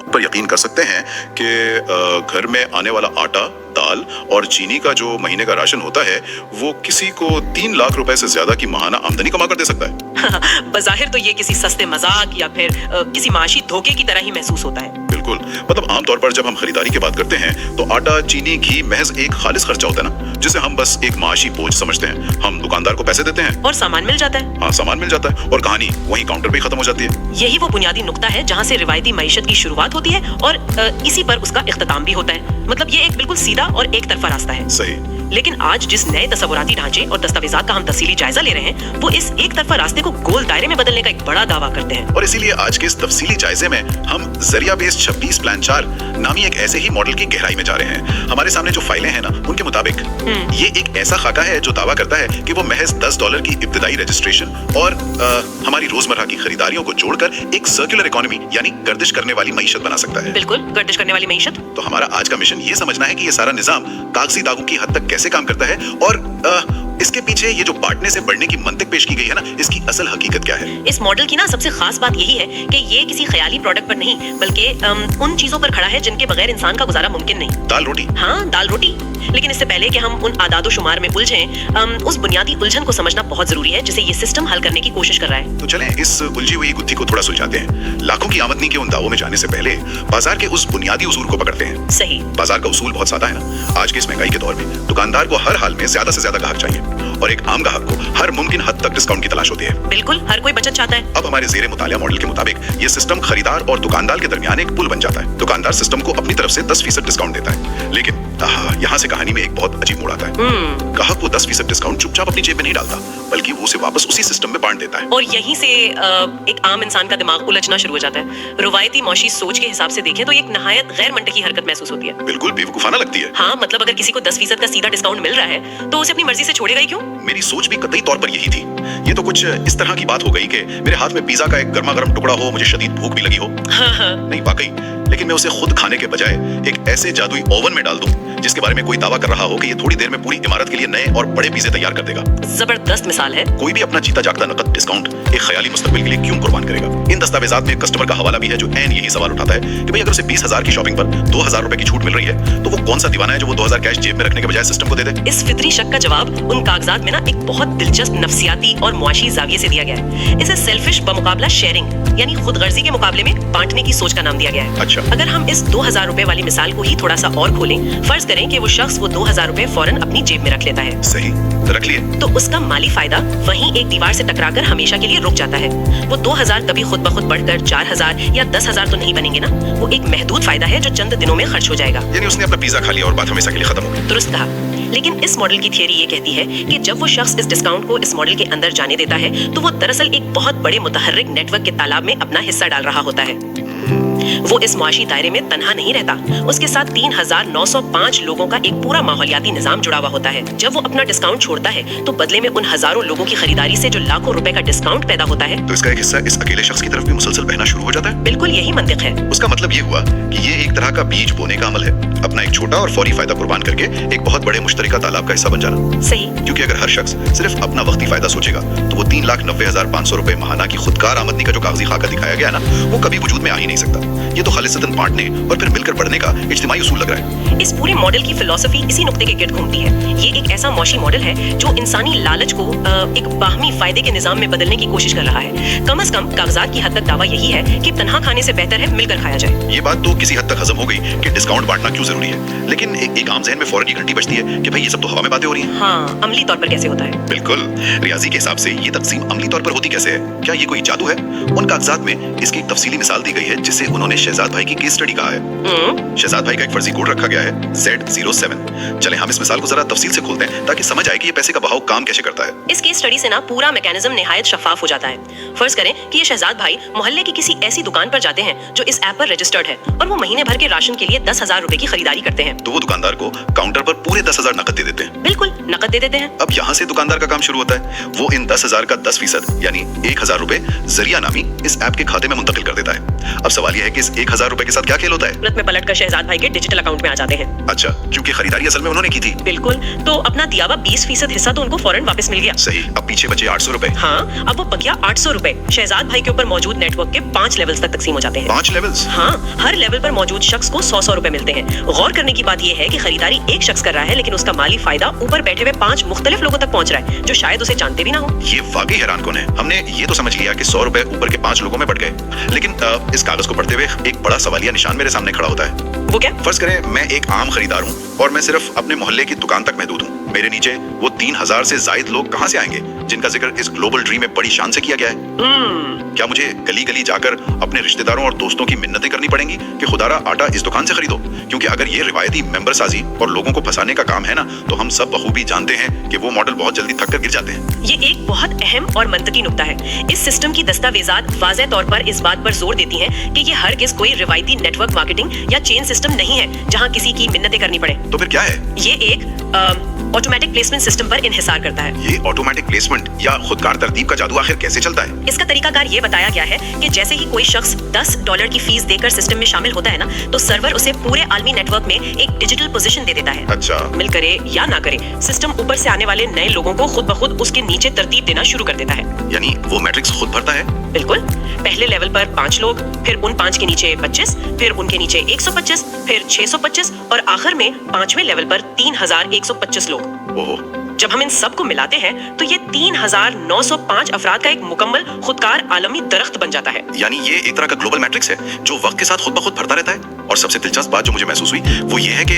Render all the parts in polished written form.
पर यकीन कर सकते हैं कि घर में आने वाला आटा, दाल और चीनी का जो महीने का राशन होता है वो किसी को 3 लाख रुपए से ज्यादा की माहाना आमदनी कमा कर दे सकता है। बज़ाहिर तो ये किसी सस्ते मजाक या फिर किसी माशी धोखे की तरह ही महसूस होता है। बिल्कुल, मतलब आमतौर पर जब हम खरीदारी की बात करते हैं तो आटा, चीनी, घी महज एक खालिस खर्चा होता है ना, जिसे हम बस एक माशी बोझ समझते हैं। हम दुकानदार को पैसे देते हैं और सामान मिल जाता है। हाँ, सामान मिल जाता है और कहानी वहीं काउंटर पे खत्म हो जाती है। यही वो बुनियादी नुक्ता है जहाँ से रिवायती मईशत की शुरुआत होती है और इसी पर उसका इख्तिताम भी होता है। मतलब ये एक बिल्कुल सीधा और एक तरफा रास्ता है। सही। लेकिन आज जिस नए तस्वुराती ढांचे और दस्तावेजात का हम तफसीली जायजा ले रहे हैं वो इस एक तरफा रास्ते को गोल दायरे में बदलने का एक बड़ा दावा करते हैं। और इसीलिए आज के इस तफसीली जायजे में हम जरिया बेस्ड 26 प्लान 4 नामी एक ऐसे ही मॉडल की गहराई में जा रहे हैं। हमारे सामने जो फाइलें हैं ना, उनके मुताबिक ये एक ऐसा खाका है जो दावा करता है कि वो महज $10 की इब्तिदाई रजिस्ट्रेशन और हमारी रोजमर्रा की खरीदारियों को जोड़कर एक सर्कुलर इकोनॉमी यानी गर्दिश करने वाली मईशत बना सकता है। बिल्कुल, गर्दिश करने वाली मईशत। तो हमारा आज का मिशन ये समझना है कि ये सारा निजाम कागजी दागों की हद तक कैसे काम करता है और इसके पीछे ये जो बांटने से बढ़ने की मंतिक पेश की गई है ना, इसकी असल हकीकत क्या है। इस मॉडल की ना सबसे खास बात यही है कि ये किसी ख्याली प्रोडक्ट पर नहीं बल्कि उन चीजों पर खड़ा है जिनके बगैर इंसान का गुजारा मुमकिन नहीं। दाल रोटी। हाँ, दाल रोटी। लेकिन इससे पहले कि हम उन आदादो शुमार में उलझें, उस बुनियादी उलझन को समझना बहुत जरूरी है जिसे ये सिस्टम हल करने की कोशिश कर रहा है। तो चलें इस उलझी हुई गुत्थी को थोड़ा सुलझाते हैं। लाखों की आमदनी के उन दावों में जाने से पहले बाजार के उस बुनियादी उसूल को पकड़ते हैं। सही। बाजार का उसूल बहुत सादा है ना। आज के इस महंगाई के दौर में दुकानदार को हर हाल में ज्यादा से ज्यादा ग्राहक चाहिए और एक आम ग्राहक को हर मुमकिन हद तक डिस्काउंट की तलाश होती है। बिल्कुल, हर कोई बचत चाहता है। अब हमारे जेरे मुतालिया मॉडल के मुताबिक ये सिस्टम खरीदार और दुकानदार के दरमियान एक पुल बन जाता है। दुकानदार सिस्टम को अपनी तरफ से 10% डिस्काउंट देता है, लेकिन यहाँ से कहानी में एक बहुत अजीब मोड़ आता है। ग्राहक वो 10% डिस्काउंट चुपचाप अपनी जेब में नहीं डालता, बल्कि वो उसे वापस उसी सिस्टम में बांट देता है। और यहीं से एक आम इंसान का दिमाग उलझना शुरू हो जाता है। रवायती मौशी सोच के हिसाब से देखें तो एक नहायत गैर मंतकी हरकत महसूस होती है। बिल्कुल बेवकूफाना लगती है। हाँ, मतलब अगर किसी को 10% का सीधा डिस्काउंट मिल रहा है तो उसे अपनी मर्जी से छोड़ेगा ही क्यों? मेरी सोच भी कतई तौर पर यही थी। ये तो कुछ इस तरह की बात हो गई कि मेरे हाथ में पिज्जा का एक गर्मा गर्म टुकड़ा हो, मुझे शदीद भूख भी लगी हो। नहीं, वाकई, लेकिन मैं उसे खुद खाने के बजाय एक ऐसे जादुई ओवन में डाल दूं जिसके बारे में कोई दावा कर रहा हो कि ये थोड़ी देर में पूरी इमारत के लिए नए और बड़े पिज़्ज़े तैयार कर देगा। जबरदस्त मिसाल है। कोई भी अपना जीता जागता नकद डिस्काउंट एक ख्याली मुस्तकबिल के लिए क्यों कुर्बान करेगा? इन दस्तावेजात में कस्टमर का हवाला भी है जो ऐन यही सवाल उठाता है कि भाई अगर उसे 20,000 की शॉपिंग पर 2,000 रुपए की छूट मिल रही है तो वो कौन सा दीवाना है जो वो 2,000 कैश जेब में रखने के बजाय सिस्टम को दे दे? इस फितरी शक का जवाब उन कागजात में ना एक बहुत दिलचस्प नफ्सियाती और मुआशी जाविये से दिया गया है। इसे सेल्फिश बमुकाबला शेयरिंग यानी खुदगर्जी के मुकाबले में बांटने की सोच का नाम दिया गया है। अच्छा। अगर हम इस 2,000 रुपए वाली मिसाल को ही थोड़ा सा और खोलें, फर्ज करें कि वो शख्स वो 2,000 रुपए फौरन अपनी जेब में रख लेता है। सही, रख लिए। तो उसका माली फायदा वहीं एक दीवार से टकराकर हमेशा के लिए रुक जाता है। वो 2,000 कभी खुद ब खुद बढ़कर 4,000 या 10,000 तो नहीं बनेंगे ना। वो एक महदूद फायदा है जो चंद दिनों में खर्च हो जाएगा। यानी उसने अपना पिज्जा खा लिया और बात हमेशा के लिए खत्म हो गई। दुरुस्त कहा। लेकिन इस मॉडल की थियरी ये कहती है कि जब वो शख्स इस डिस्काउंट को इस मॉडल के अंदर जाने देता है तो वो दरअसल एक बहुत बड़े मुतहर्रिक नेटवर्क के तालाब में अपना हिस्सा डाल रहा होता है। वो इस मुआशी दायरे में तन्हा नहीं रहता, उसके साथ 3,905 लोगों का एक पूरा माहौलियाती निजाम जुड़ा हुआ होता है। जब वो अपना डिस्काउंट छोड़ता है तो बदले में उन हजारों लोगों की खरीदारी से जो लाखों रुपए का डिस्काउंट पैदा होता है, तो इसका एक हिस्सा इस अकेले शख्स की तरफ भी मुसलसल बहना शुरू हो जाता है। बिल्कुल यही मंतिक है। उसका मतलब ये हुआ कि ये एक तरह का बीज बोने का अमल है, अपना एक छोटा और फौरी फायदा कुर्बान करके एक बहुत बड़े मुश्तरका तालाब का हिस्सा बन जाना। सही। क्योंकि अगर हर शख्स सिर्फ अपना वक्ती फायदा सोचेगा तो वो 3,90,500 रुपए माहाना की खुदकार आमदनी का जो कागजी खाका दिखाया गया ना, वो कभी वजूद में आ ही नहीं सकता। ये तो खालिसतन बांटने और फिर मिलकर बढ़ने का इज्तिमाई उसूल लग रहा है। इस पूरे मॉडल की फिलॉसफी इसी नुक्ते के गिर्द घूमती है। ये एक ऐसा मौशी मॉडल है जो इंसानी लालच को एक बाहमी फायदे के निजाम में बदलने की कोशिश कर रहा है। कम से कम कागजात की हद तक दावा यही है कि तन्हा खाने से बेहतर है मिलकर खाया जाए। ये बात तो किसी हद तक हजम हो गई कि डिस्काउंट बांटना क्यों जरूरी है, लेकिन एक आम ज़हन में फौरन ये घंटी बजती है कि भाई ये सब तो हवा में बातें हो रही हैं। हाँ, अमली तौर पर कैसे होता है? बिल्कुल, रियाजी के हिसाब से ये तकसीम अमली तौर पर होती कैसे है? क्या ये कोई जादू है? उन कागजात में इसकी एक तफसीली मिसाल दी गई है जिसे उन्होंने शहजाद भाई की केस स्टडी कहा है। शहजाद भाई का एक फर्जी कोड रखा गया है Z07। चलें हम इस मिसाल को जरा तफसील से खोलते हैं ताकि समझ आए कि ये पैसे का बहाव काम कैसे करता है। इस केस स्टडी से ना पूरा मैकेनिज्म निहायत शफाफ हो जाता है। फर्ज करें कि ये शहजाद भाई मोहल्ले की किसी ऐसी दुकान पर जाते हैं जो इस ऐप पर रजिस्टर्ड है और वो महीने भर के राशन के लिए 10,000 रुपए की खरीदारी करते हैं। तो वो दुकानदार को काउंटर पर पूरे 10,000 नकद दे देते हैं। बिल्कुल, नकद दे देते हैं। अब यहाँ से दुकानदार का काम शुरू होता है। वो इन 10,000 का 10% यानी 1,000 रुपए जरिया नामी इस ऐप के खाते में मुंतकिल कर देता है। अब सवाल यह है कि इस 1000 रुपए के साथ क्या खेल होता है? तुरंत में पलट कर शहजाद भाई के डिजिटल अकाउंट में आ जाते हैं। अच्छा, क्योंकि खरीदारी असल में उन्होंने की थी। बिल्कुल, तो अपना दिया हुआ 20% हिस्सा तो उनको फौरन वापस मिल गया। सही, अब पीछे बचे 800 रुपए। हाँ, अब वो बकिया 800 रुपए शहजाद भाई के ऊपर मौजूद नेटवर्क के 5 लेवल्स तक तकसीम हो जाते हैं। 5 लेवल्स? हाँ, हर लेवल पर मौजूद शख्स को 100 रुपए मिलते हैं। गौर करने की बात यह है कि खरीदारी एक शख्स कर रहा है, लेकिन उसका माली फायदा ऊपर बैठे हुए 5 मुख्तलिफ लोगों तक पहुंच रहा है, जो शायद उसे जानते भी ना हो। ये वाकई हैरान कौन है। हमने ये तो समझ लिया कि 100 रुपए ऊपर के 5 लोगों में बढ़ गए, लेकिन इस कागज को पढ़ते हुए एक बड़ा सवालिया निशान मेरे सामने खड़ा होता है। वो क्या? फर्ज करें मैं एक आम खरीदार हूँ और मैं सिर्फ अपने मोहल्ले की दुकान तक महदूद हूँ। मेरे नीचे वो 3000 से जायद लोग कहाँ से आएंगे जिनका जिक्र इस ग्लोबल ड्रीम में बड़ी शान से किया गया है? क्या मुझे गली गली जाकर अपने रिश्तेदारों और दोस्तों की मिन्नतें करनी पड़ेंगी कि खुदारा आटा इस दुकान से खरीदो? क्योंकि अगर ये रिवायती मेंबर साजी और लोगों को फंसाने का काम है ना, तो हम सब बखूबी जानते हैं कि वो मॉडल बहुत जल्दी थक कर गिर जाते हैं। ये एक बहुत अहम और मंतकी नुक्ता है। इस सिस्टम की दस्तावेजात वाज़ेह तौर पर इस बात पर जोर देती हैं कि ये हरगिज़ कोई रिवायती नेटवर्क मार्केटिंग या चेन सिस्टम नहीं है जहां किसी की मिन्नतें करनी पड़े। तो फिर क्या है? ये एक ऑटोमेटिक प्लेसमेंट सिस्टम पर इन्हिसार करता है। ये ऑटोमेटिक प्लेसमेंट या खुदकार तरतीब का जादू आखिर कैसे चलता है? इसका तरीकाकार ये बताया गया है कि जैसे ही कोई शख्स $10 की फीस देकर सिस्टम में शामिल होता है ना, तो सर्वर उसे पूरे आलमी नेटवर्क में एक डिजिटल पोजीशन दे देता है। अच्छा। मिल करे या ना करे, सिस्टम ऊपर से आने वाले नए लोगों को खुद ब खुद उसके नीचे तरतीब देना शुरू कर देता है। यानी वो मैट्रिक्स खुद भरता है? बिल्कुल। पहले लेवल पर 5 लोग, फिर उन 5 के नीचे 25, फिर उनके नीचे 125, फिर 625 और आखिर में 5वें लेवल पर 3125 लोग। ओहो। जब हम इन सब को मिलाते हैं तो ये 3905 अफराद का एक मुकम्मल खुदकार आलमी दरख्त बन जाता है। यानी ये एक तरह का ग्लोबल मैट्रिक्स है जो वक्त के साथ खुद ब खुद भरता रहता है। और सबसे दिलचस्प बात जो मुझे महसूस हुई वो ये है कि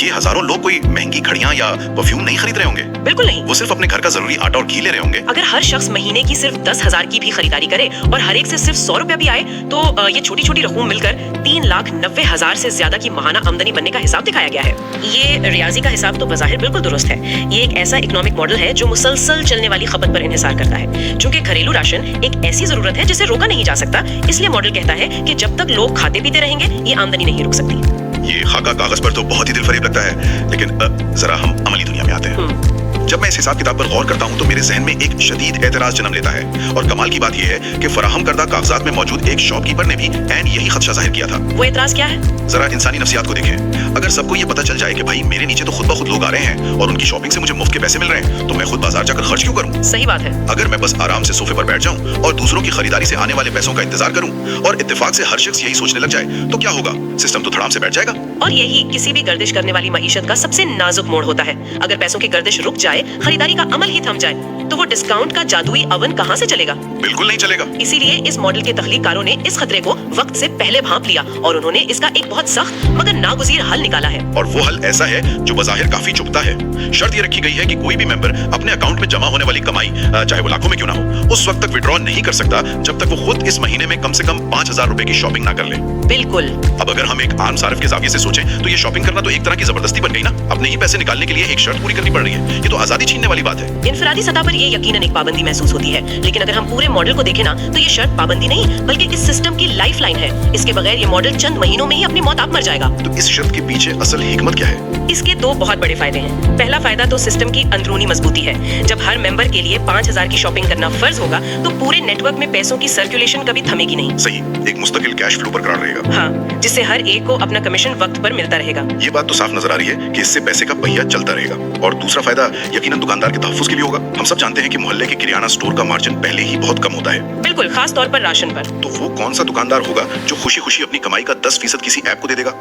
ये हजारों लोग कोई महंगी घड़ियां या परफ्यूम नहीं खरीद रहे होंगे। बिल्कुल नहीं। वो सिर्फ अपने घर का जरूरी आटा और घी ले रहे होंगे। अगर हर शख्स महीने की सिर्फ 10,000 की भी खरीदारी करे और हर एक से सिर्फ 100 रुपया भी आए, तो ये छोटी छोटी रकूम मिलकर 3,90,000 से ज्यादा की माहाना आमदनी बनने का हिसाब दिखाया गया है। ये रियाजी का हिसाब तो बज़ाहिर बिल्कुल दुरुस्त है। ये एक ऐसा इकोनॉमिक मॉडल है जो मुसलसल चलने वाली खपत पर इन्हिसार करता है। चूंकि घरेलू राशन एक ऐसी जरूरत है जिसे रोका नहीं जा सकता, इसलिए मॉडल कहता है कि जब तक लोग खाते पीते रहेंगे ये आमदनी नहीं रुक सकती। ये खाका कागज पर तो बहुत ही दिलफरेब लगता है, लेकिन जरा हम अमली दुनिया में आते हैं। जब मैं इस हिसाब किताब पर गौर करता हूँ तो मेरे जहन में एक शदीद एतराज जन्म लेता है। और कमाल की बात यह है कि फराहम करदा कागजात में मौजूद एक शॉपकीपर ने भी ऐन यही खदशा जाहिर किया था। वो एतराज क्या है? जरा इंसानी नफ्सियात को देखें। अगर सबको ये पता चल जाए कि भाई मेरे नीचे तो खुद ब खुद लोग आ रहे हैं और उनकी शॉपिंग से मुझे मुफ्त के पैसे मिल रहे हैं, तो मैं खुद बाजार जाकर खर्च क्यों करूं? सही बात है। अगर मैं बस आराम से सोफे पर बैठ जाऊं और दूसरों की खरीदारी से आने वाले पैसों का इंतजार करूं और इत्तेफाक से हर शख्स यही सोचने लग जाए, तो क्या होगा? सिस्टम तो धड़ाम से बैठ जाएगा। और यही किसी भी गर्दिश करने वाली मईशत का सबसे नाजुक मोड़ होता है। अगर पैसों की गर्दिश रुक जाए, खरीदारी का अमल ही थम जाए, तो वो डिस्काउंट का जादुई अवन कहां से चलेगा? बिल्कुल नहीं चलेगा। इसीलिए इस मॉडल के तख्लीककारों ने इस खतरे को वक्त से पहले भांप लिया और उन्होंने इसका एक बहुत सख्त मगर नागुज़ीर हल निकाला है। और वो हल ऐसा है जो बज़ाहिर काफी चुभता है। शर्त ये रखी गई है कि कोई भी मेंबर अपने अकाउंट में जमा होने वाली कमाई, चाहे वो लाखों में क्यों ना हो, उस वक्त तक विड्रॉ नहीं कर सकता जब तक वो खुद इस महीने में कम से कम 5,000 रुपए की शॉपिंग ना कर ले। बिल्कुल। अब अगर हम एक आम सारिफ के जाविये से सोचें तो ये शॉपिंग करना तो एक तरह की जबरदस्ती बन गई ना। अपने ही पैसे निकालने के लिए एक शर्त पूरी करनी पड़ रही है। ये तो आजादी छीनने वाली बात है। इनफरादी सतह पर ये यकीनन एक पाबंदी महसूस होती है, लेकिन अगर हम पूरे मॉडल को देखें ना, तो ये शर्त पाबंदी नहीं बल्कि इस सिस्टम की लाइफलाइन है। इसके बगैर ये मॉडल चंद महीनों में ही अपनी मौत आप मर जाएगा। तो इस शर्त के पीछे असल हिकमत क्या है? इसके 2 बहुत बड़े फायदे हैं। पहला फायदा तो सिस्टम की अंदरूनी मजबूती है। जब हर मेंबर के लिए 5,000 की शॉपिंग करना फर्ज होगा, तो पूरे नेटवर्क में पैसों की सर्कुलेशन कभी थमेगी नहीं। सही, एक मुस्तकिल कैश फ्लो बरकरार रहेगा। हाँ, जिससे हर एक को अपना कमीशन वक्त पर मिलता रहेगा। ये बात तो साफ नजर आ रही है कि इससे पैसे का पहिया चलता रहेगा। और दूसरा फायदा यकीनन दुकानदार के तहफ्फुज़ के लिए होगा। हम सब जानते हैं कि मोहल्ले के किराना स्टोर का मार्जिन पहले ही बहुत कम होता है। बिल्कुल, खास तौर पर राशन पर। तो वो कौन सा दुकानदार होगा जो खुशी खुशी अपनी कमाई का 10% किसी ऐप को दे देगा?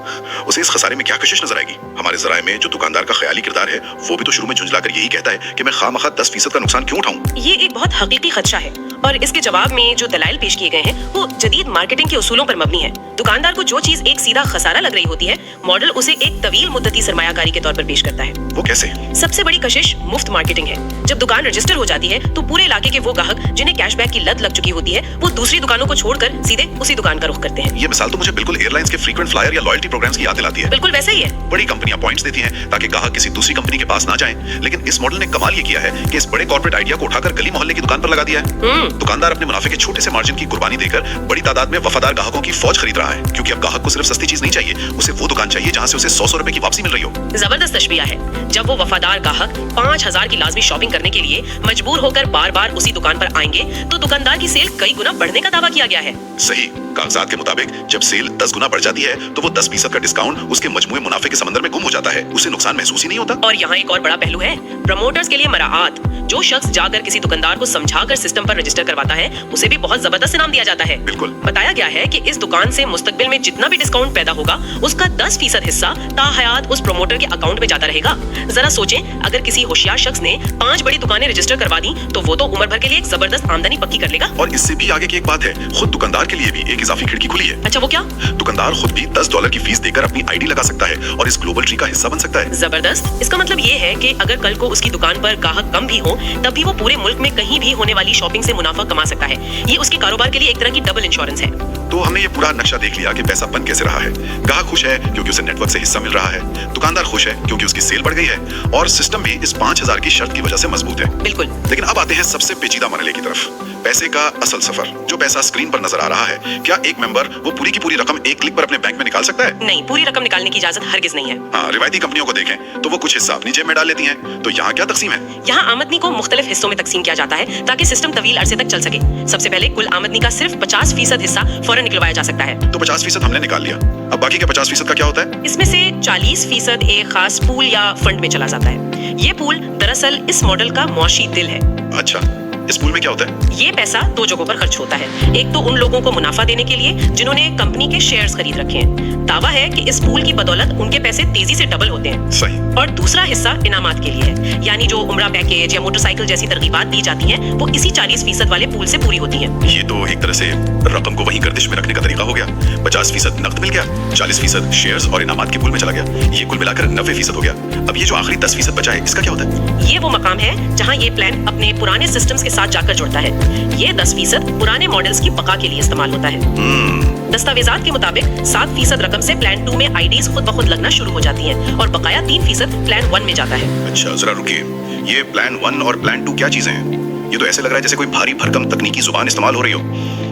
उसे इस खसारे में क्या कशिश नजर आएगी? हमारे ज़राए में जो दुकानदार का ख्याली किरदार है वो भी तो शुरू में झुंझलाकर यही कहता है कि मैं खामखा 10% का नुकसान क्यों उठाऊं? ये एक बहुत हकीकी खदशा है और इसके जवाब में जो दलाइल पेश किए गए हैं वो जदीद मार्केटिंग के उसूलों पर मबनी है। दुकानदार को जो चीज एक सीधा खसारा लग रही होती है, मॉडल उसे एक तवील मुद्दती सरमायाकारी के तौर पर पेश करता है। वो कैसे? सबसे बड़ी कशिश मुफ्त मार्केटिंग है। जब दुकान रजिस्टर हो जाती है तो पूरे इलाके के वो ग्राहक जिन्हें कैशबैक की लत लग चुकी होती है, वो दूसरी दुकानों को छोड़कर सीधे उसी दुकान का रुख करते हैं। ये मिसाल तो मुझे बिल्कुल एयरलाइंस के फ्रीक्वेंट फ्लायर या लॉयल्टी प्रोग्राम्स की याद दिलाती है। बिल्कुल वैसा ही है। बड़ी कंपनियां पॉइंट्स देती हैं ताकि ग्राहक किसी दूसरी कंपनी के पास ना जाएं, लेकिन इस मॉडल ने कमाल ये किया है कि इस बड़े कॉर्पोरेट आइडिया को उठाकर गली मोहल्ले की दुकान पर लगा दिया है। दुकानदार अपने मुनाफे के छोटे से मार्जिन की कुर्बानी देकर बड़ी तादाद में वफादार ग्राहकों की फौज खरीद रहा है, क्योंकि अब ग्राहक को सिर्फ सस्ती चीज नहीं चाहिए, उसे वो दुकान चाहिए जहां से उसे 100 रुपए की वापसी मिल रही हो। जबरदस्त तशबीह है। जब वो वफादार ग्राहक 5000 की लाजमी शॉपिंग करने के लिए मजबूर होकर बार बार उसी दुकान पर आएंगे तो दुकानदार की सेल कई गुना बढ़ने का दावा किया गया है। सही। कागजात के मुताबिक जब सेल 10 गुना बढ़ जाती है तो वो 10% का डिस्काउंट उसके मजमूए मुनाफे के समंदर में गुम हो जाता है, उसे नुकसान महसूस ही नहीं होता। और यहाँ एक और बड़ा पहलू है, प्रमोटर्स के लिए मराआत। जो शख्स जाकर किसी दुकानदार को समझाकर सिस्टम पर रजिस्टर करवाता है, उसे भी बहुत जबरदस्त इनाम दिया जाता है। बिल्कुल। बताया गया है कि इस दुकान से मुस्तकबिल में जितना भी डिस्काउंट पैदा होगा उसका 10% हिस्सा ताहयात उस प्रमोटर के अकाउंट में जाता रहेगा। जरा सोचें, अगर किसी होशियार शख्स ने 5 बड़ी दुकानें रजिस्टर करवा दी तो वो तो उम्र भर के लिए एक जबरदस्त आमदनी पक्की कर लेगा। और इससे भी आगे की एक बात है, खुद दुकानदार के लिए भी एक इजाफी खिड़की खुली है। अच्छा, वो क्या? दुकानदार खुद भी $10 की फीस देकर अपनी आईडी लगा सकता है और इस ग्लोबल ट्री का हिस्सा बन सकता है। जबरदस्त। इसका मतलब ये है कि अगर कल को उसकी दुकान पर ग्राहक कम भी हो तब भी वो पूरे मुल्क में कहीं भी होने वाली शॉपिंग से मुनाफा कमा सकता है। ये उसके कारोबार के लिए एक तरह की डबल इंश्योरेंस है। तो हमने ये पूरा नक्शा देख लिया कि पैसा बन कैसे रहा है। ग्राहक खुश है क्योंकि उसे नेटवर्क से हिस्सा मिल रहा है, दुकानदार खुश है क्योंकि उसकी सेल बढ़ गई है, और सिस्टम भी इस 5000 की शर्त की वजह से मजबूत है। बिल्कुल। लेकिन अब आते हैं सबसे पेचीदा मरहले की तरफ, पैसे का असल सफर। जो पैसा स्क्रीन पर नजर आ रहा है, क्या एक मेंबर वो पूरी की पूरी रकम एक क्लिक पर अपने बैंक में निकाल सकता है? नहीं, पूरी रकम निकालने की इजाजत हरगिज नहीं है। हाँ, रिवायती कंपनियों को देखें तो वो कुछ हिस्सा अपनी जेब में डाल लेती हैं। तो यहाँ क्या तकसीम है? यहाँ आमदनी को मुख्तलिफ हिस्सों में तकसीम किया जाता है ताकि सिस्टम तवील अरसे तक चल सके। सबसे पहले कुल आमदनी का सिर्फ 50% हिस्सा फौरन निकलवाया जा सकता है। तो 50% हमने निकाल लिया, अब बाकी के 50% का क्या होता है? इसमें से 40% एक खास पूल या फंड में चला जाता है। ये पूल दरअसल इस मॉडल का मौशी दिल है। अच्छा, इस पूल में क्या होता है? ये पैसा 2 जगहों पर खर्च होता है। एक तो उन लोगों को मुनाफा देने के लिए जिन्होंने कंपनी के शेयर्स खरीद रखे हैं। दावा है कि इस पूल की बदौलत उनके पैसे तेजी से डबल होते हैं। सही। और दूसरा हिस्सा इनामात के लिए है, यानी जो उम्रा पैकेज या मोटरसाइकिल जैसी तरगीबात दी जाती हैं, वो इसी 40% वाले पूल से पूरी होती हैं। ये तो एक तरह से रकम को वहीं गर्दिश में रखने का तरीका हो गया। 50% नकद मिल गया, 40% शेयर्स और इनामात के पूल में चला गया। ये कुल मिलाकर 90% हो गया। अब ये जो आखिरी 10% बचा है, इसका क्या होता है? ये वो मकाम है जहाँ ये प्लान अपने पुराने सिस्टम्स के साथ जाकर जुड़ता है। ये 10% पुराने मॉडल्स की बका के लिए इस्तेमाल होता है। दस्तावेजात के मुताबिक 7% रकम से प्लान 2 में आईडीज खुद ब खुद लगना शुरू हो जाती हैं और बकाया 3% प्लान 1 में जाता है। अच्छा, जरा रुकिए, ये प्लान 1 और प्लान 2 क्या चीजें हैं? ये तो ऐसे लग रहा है जैसे कोई भारी भरकम तकनीकी जुबान इस्तेमाल हो रही हो।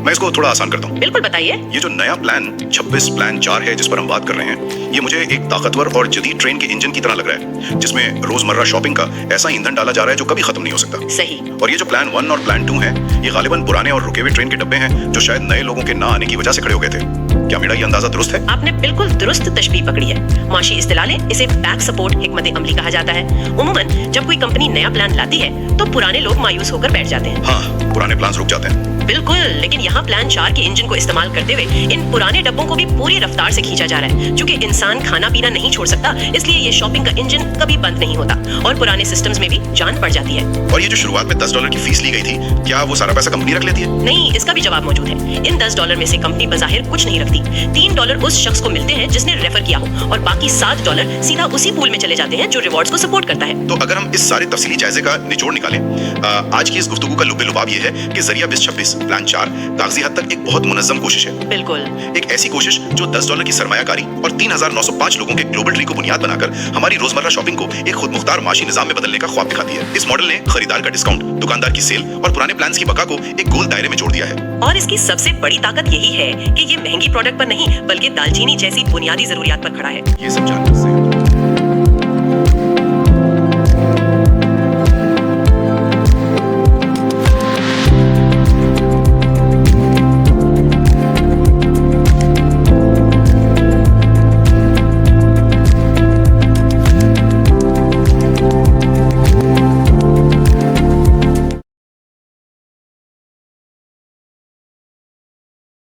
मैं इसको थोड़ा आसान करता हूँ। बिल्कुल, बताइए। ये जो नया प्लान 26 प्लान 4 है जिस पर हम बात कर रहे हैं, ये मुझे एक ताकतवर और जदीद ट्रेन के इंजन की तरह लग रहा है, जिसमें रोजमर्रा शॉपिंग का ऐसा ईंधन डाला जा रहा है जो कभी खत्म नहीं हो सकता। सही। और ये जो प्लान 1 और प्लान 2 है, ये गालिबन पुराने और रुके हुए ट्रेन के डब्बे हैं जो शायद नए लोगों के ना आने की वजह से खड़े हो गए थे। क्या मेरा ये अंदाजा दुरुस्त है? आपने बिल्कुल दुरुस्त तशबीह पकड़ी है। माशी इस्तिलाह में इसे बैक सपोर्ट हिकमत अमली कहा जाता है। उमूमन जब कोई कंपनी नया प्लान लाती है तो पुराने लोग मायूस होकर बैठ जाते हैं। हाँ, पुराने प्लान रुक जाते हैं। बिल्कुल, लेकिन यहाँ प्लान 4 के इंजन को इस्तेमाल करते हुए इन पुराने डब्बों को भी पूरी रफ्तार से खींचा जा रहा है। चूंकि इंसान खाना पीना नहीं छोड़ सकता, इसलिए ये शॉपिंग का इंजन कभी बंद नहीं होता और पुराने सिस्टम्स में भी जान पड़ जाती है। और ये जो शुरुआत में $10 की फीस ली गई थी, क्या वो सारा पैसा कंपनी रख लेती है? नहीं, इसका भी जवाब मौजूद है। इन $10 में से कंपनी बज़ाहिर कुछ नहीं रखती। $3 उस शख्स को मिलते हैं जिसने रेफर किया हो और बाकी $7 सीधा उसी पूल में चले जाते हैं जो रिवॉर्ड्स को सपोर्ट करता है। तो अगर हम इस सारे तफसीली जायजे का निचोड़ निकालें, आज की इस गुफ्तगू का लुब्बे लुबाब ये है कि ज़रिया BIS 26 प्लान 4 कागजी हद तक एक बहुत मुनज़्ज़म कोशिश है। बिल्कुल, एक ऐसी कोशिश जो $10 की सरमायाकारी और 3905 लोगों के ग्लोबल ट्री को बुनियाद बनाकर हमारी रोजमर्रा शॉपिंग को एक खुद मुख्तार माशी निजाम में बदलने का ख्वाब दिखाती है। इस मॉडल ने खरीदार का डिस्काउंट, दुकानदार की सेल और पुराने प्लान्स की बका को एक गोल दायरे में जोड़ दिया है। और इसकी सबसे बड़ी ताकत यही है कि ये महंगी प्रोडक्ट पर नहीं बल्कि दालचीनी जैसी बुनियादी जरूरियात पर खड़ा है। ये समझाने से